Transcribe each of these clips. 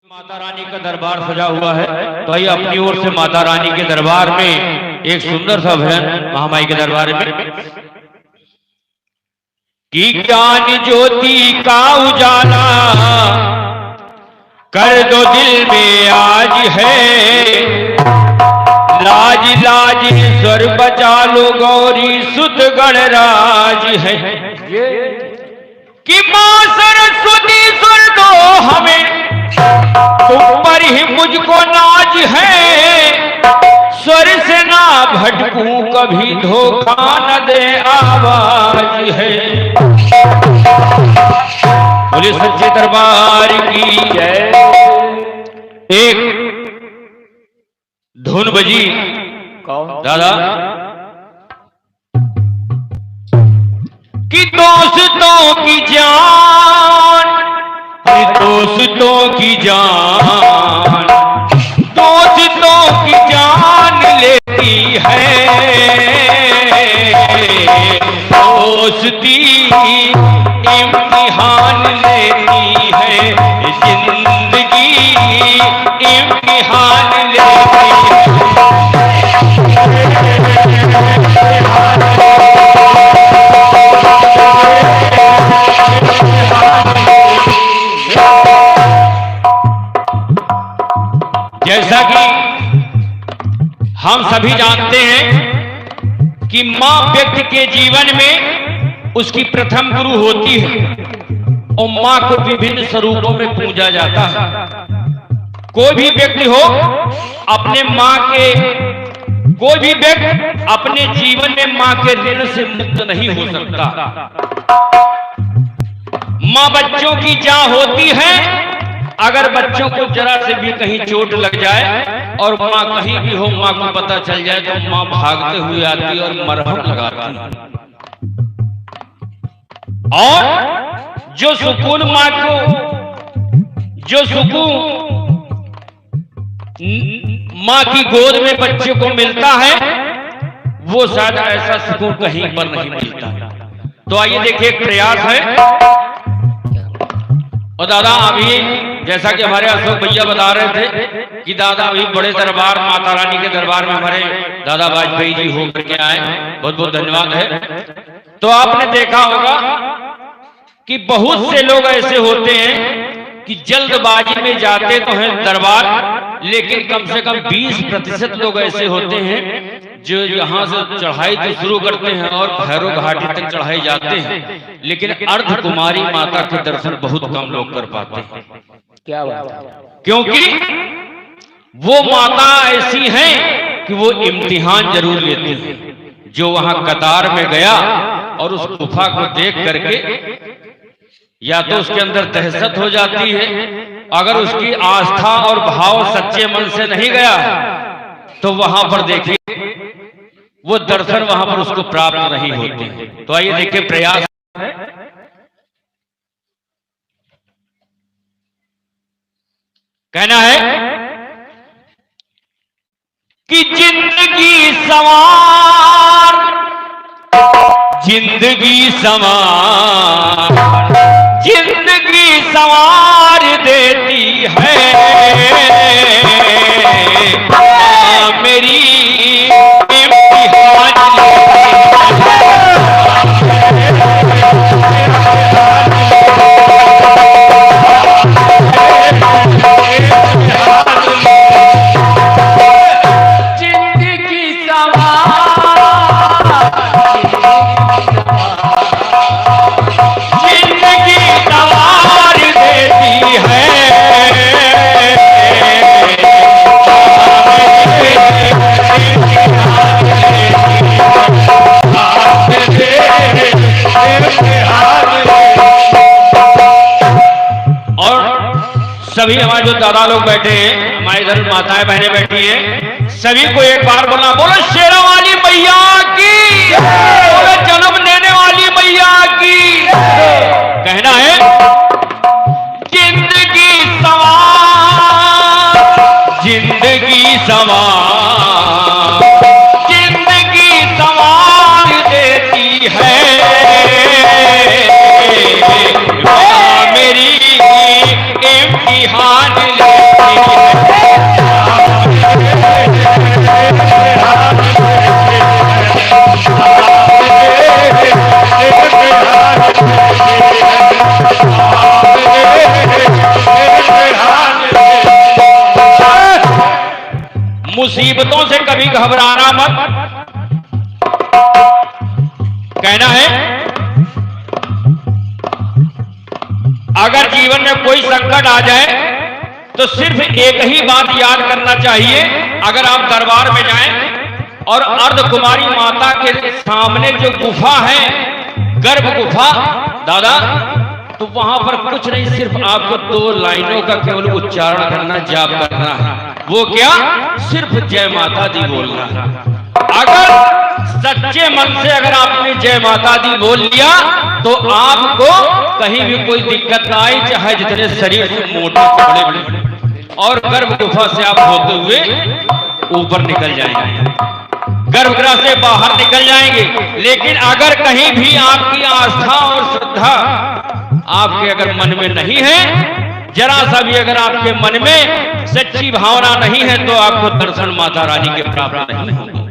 माता रानी का दरबार सजा हुआ है, तो आइए अपनी ओर से माता रानी के दरबार में एक सुंदर सा भजन महामाई के दरबार में कि ज्ञान ज्योति का उजाला कर दो दिल में आज है, लाज लाज स्वर बचा लो गौरी सुत गणराज है कि मां सरस्वती सुन दो हमें, तुम पर ही मुझको नाज है, स्वर से ना भटकूं कभी धोखा न दे आवाज है। बोले सच्चे दरबार की जय। एक धुन बजी दादा कि दोस्तों की जान, दोस्तों की जान, दोस्तों की जान लेती है, दोस्ती इम्तिहान लेती है, जिंदगी इम्तिहान लेती है। जैसा कि हम सभी जानते हैं कि मां व्यक्ति के जीवन में उसकी प्रथम गुरु होती है और मां को विभिन्न स्वरूपों में पूजा जाता है। कोई भी व्यक्ति हो अपने मां के, कोई भी व्यक्ति अपने जीवन में मां के ऋण से मुक्त नहीं हो सकता। मां बच्चों की जान होती है, अगर बच्चों को जरा से भी कहीं चोट लग जाए और मां कहीं भी हो, मां को पता चल जाए तो मां भागते हुए आती और मरहम लगाती है। और जो सुकून मां को, जो सुकून मां की गोद में बच्चे को मिलता है, वो शायद ऐसा सुकून कहीं पर नहीं मिलता। तो आइए देखिए, एक प्रयास है। और दादा अभी जैसा कि हमारे अशोक भैया बता रहे थे कि दादा अभी बड़े दरबार माता रानी के दरबार में हमारे दादा वाजपेयी जी होकर के आए, बहुत बहुत धन्यवाद है। तो आपने देखा होगा कि बहुत से लोग ऐसे होते हैं कि जल्दबाजी में जाते तो हैं दरबार, लेकिन कम से कम 20% लोग ऐसे होते हैं जो यहाँ से चढ़ाई तो शुरू करते हैं और भैरव घाटी तक चढ़ाई जाते हैं, लेकिन अर्ध कुमारी माता के दर्शन बहुत कम लोग कर पाते हैं। क्या बात है? क्योंकि वो माता ऐसी हैं कि वो इम्तिहान जरूर लेती है। जो वहां कतार में गया और उस गुफा को देख करके या तो उसके अंदर दहशत हो जाती है, अगर उसकी आस्था और भाव सच्चे मन से नहीं गया तो वहां पर देखिए वो दर्शन वहां पर उसको प्राप्त नहीं होते। तो आइए देखिए, प्रयास है। कहना है कि जिंदगी सवार, जिंदगी सवार, जिंदगी सवार देती है, मेरी इम्तिहान सभी हमारे जो दादा लोग बैठे हैं, हमारे इधर माताएं बहनें बैठी हैं, सभी को एक बार बोलना, बोलो शेरा वाली मैया की, बोलो जन्म देने वाली मैया की। कहना है जिंदगी सवार, जिंदगी सवार, जिंदगी सवार देती है, मेरी इम्तिहान ले मुसीबतों से कभी घबराना मत। कहना है अगर जीवन में कोई संकट आ जाए तो सिर्फ एक ही बात याद करना चाहिए। अगर आप दरबार में जाएं और अर्धकुमारी माता के सामने जो गुफा है, गर्भ गुफा दादा, तो वहां पर कुछ नहीं, सिर्फ आपको 2 लाइनों का केवल उच्चारण करना, जाप करना है। वो क्या? सिर्फ जय माता दी बोलना है। अगर सच्चे मन से अगर आपने जय माता दी बोल लिया तो आपको कहीं भी कोई दिक्कत ना आई, चाहे जितने शरीर से मोटे बड़े, और गर्भ गुफा से आप होते हुए ऊपर निकल जाएंगे, गर्भगृह से बाहर निकल जाएंगे। लेकिन अगर कहीं भी आपकी आस्था और श्रद्धा आपके अगर मन में नहीं है, जरा सा भी अगर आपके मन में सच्ची भावना नहीं है, तो आपको दर्शन माता रानी के प्राप्त नहीं होगा।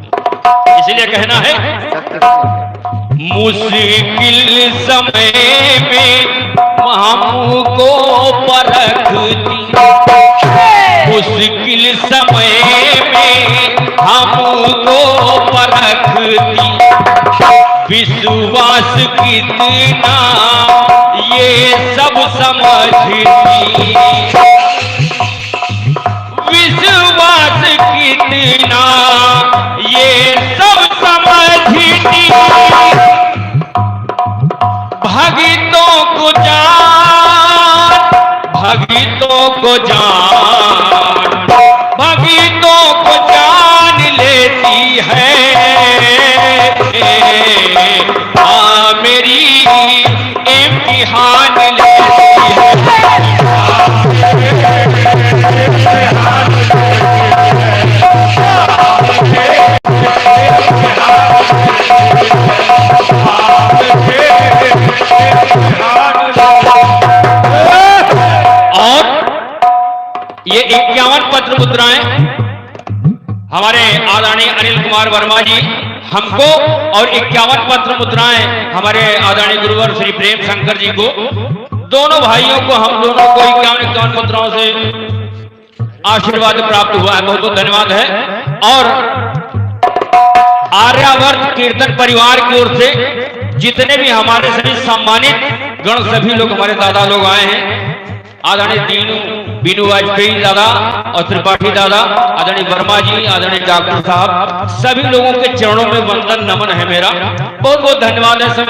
इसलिए कहना है मुश्किल समय में हमको परखती, मुश्किल समय में हमको परखती, विश्वास कितना ये सब समझती, विश्वास कितना ये सब समझती, भक्तों को जान, भक्तों को जान, भक्तों को जान लेती है। मेरी इम्तिहान लेती और ये 51 पत्र मुद्राएं हमारे आदरणीय अनिल कुमार वर्मा जी हमको, और 51 पत्र मुद्राएं हमारे आदरणीय गुरुवर श्री प्रेम शंकर जी को, दोनों भाइयों को, हम दोनों को 51 मुद्राओं से आशीर्वाद प्राप्त हुआ है। बहुत बहुत धन्यवाद है। और आर्यावर्त कीर्तन परिवार की ओर से जितने भी हमारे सभी सम्मानित गण, सभी लोग हमारे दादा लोग आए हैं, आदरणीय बीनू वाजपेयी दादा और त्रिपाठी दादा, आदरणीय वर्मा जी, आदरणीय डॉक्टर साहब, सभी लोगों के चरणों में वंदन नमन है मेरा। बहुत बहुत धन्यवाद है सर,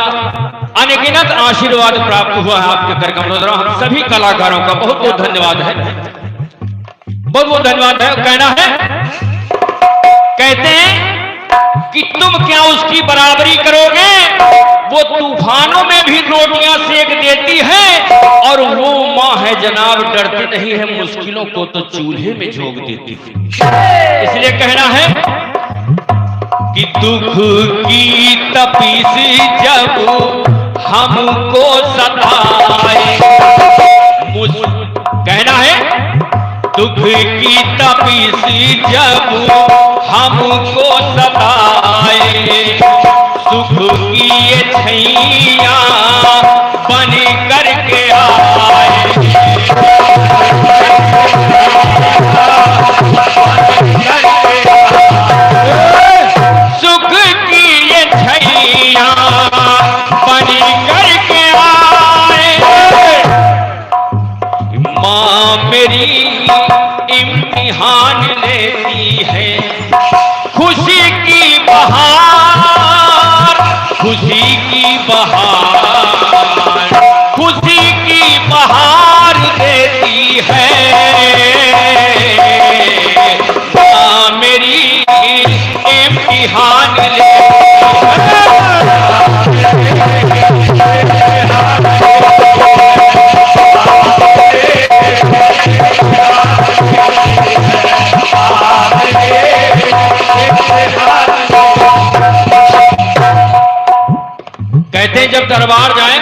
अनगिनत आशीर्वाद प्राप्त हुआ है आपके कर कमलों द्वारा। हम सभी कलाकारों का बहुत बहुत धन्यवाद है, बहुत बहुत धन्यवाद है। कहना है, कहते हैं कि तुम क्या उसकी बराबरी करोगे, वो तूफानों में भी रोटियां सेक देती है, और वो माँ है जनाब डरती नहीं है, मुश्किलों को तो चूल्हे में झोंक देती थी। इसलिए कहना है कि दुख की तपीस जब हमको सताए, कहना है दुख की तपीस जब हमको सताए, सुख की ये छैया बन करके आए, सुख की ये छैया बन करके आए, माँ मेरी इम्तिहान लेती है, खुशी की बहार, खुशी की बहार, खुशी की बहार देती है, मेरी इम्तिहान लेती कहते हैं जब दरबार जाए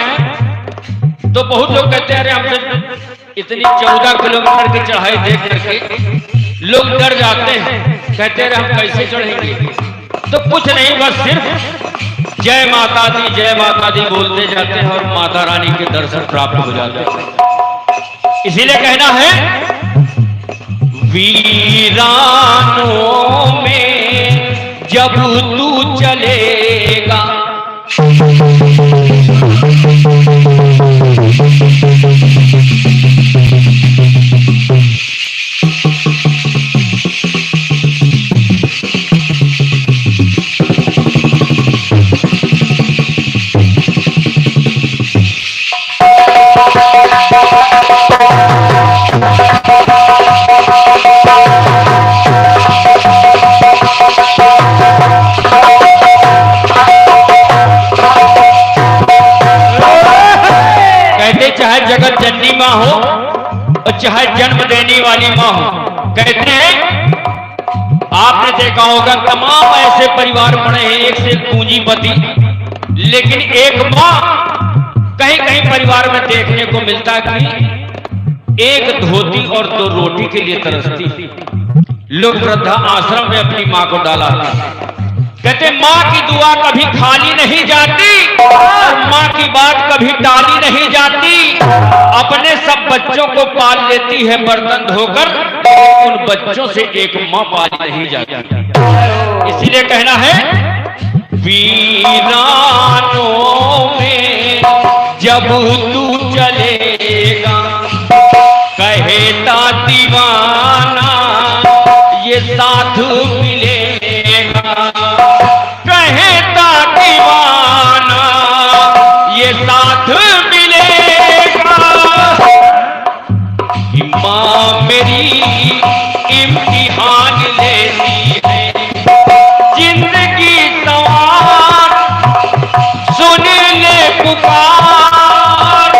तो बहुत लोग कहते हैं अरे हमसे इतनी 14 किलोमीटर की चढ़ाई देख करके लोग डर जाते हैं, कहते हैं हम कैसे चढ़ेंगे। तो कुछ नहीं, बस सिर्फ जय माता दी बोलते जाते हैं और माता रानी के दर्शन प्राप्त हो जाते हैं। इसीलिए कहना है वीरानों में जब तू चलेगा, चाहे जगत जननी माँ हो और चाहे जन्म देने वाली माँ हो, कहते हैं आपने देखा होगा तमाम ऐसे परिवार बने हैं एक से एक पूंजीपति, लेकिन एक माँ कहीं कहीं परिवार में देखने को मिलता कि एक धोती और दो रोटी के लिए तरसती। लोग वृद्धा आश्रम में अपनी माँ को डाला, कहते माँ की दुआ कभी खाली नहीं जाती और माँ की बात कभी टाली नहीं जाती। अपने सब बच्चों को पाल लेती है बर्तन धोकर, उन बच्चों से एक माँ पाली नहीं जाती। इसीलिए कहना है वीरानों में जब तू चलेगा, कहता दीवाना ये साथ मिलेगा, कहता दीवाना ये साथ मिलेगा। माँ मेरी इम्तिहान लेती है, जिंदगी सवार सुन ले पुकार,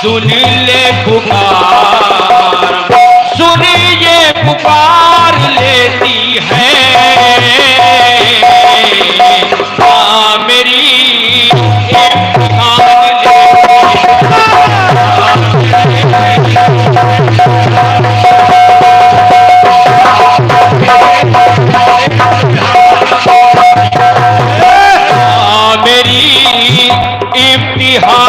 सुन ले पुकार, सुन ये पुकार लेती है। मेरी मेरी इम्तिहान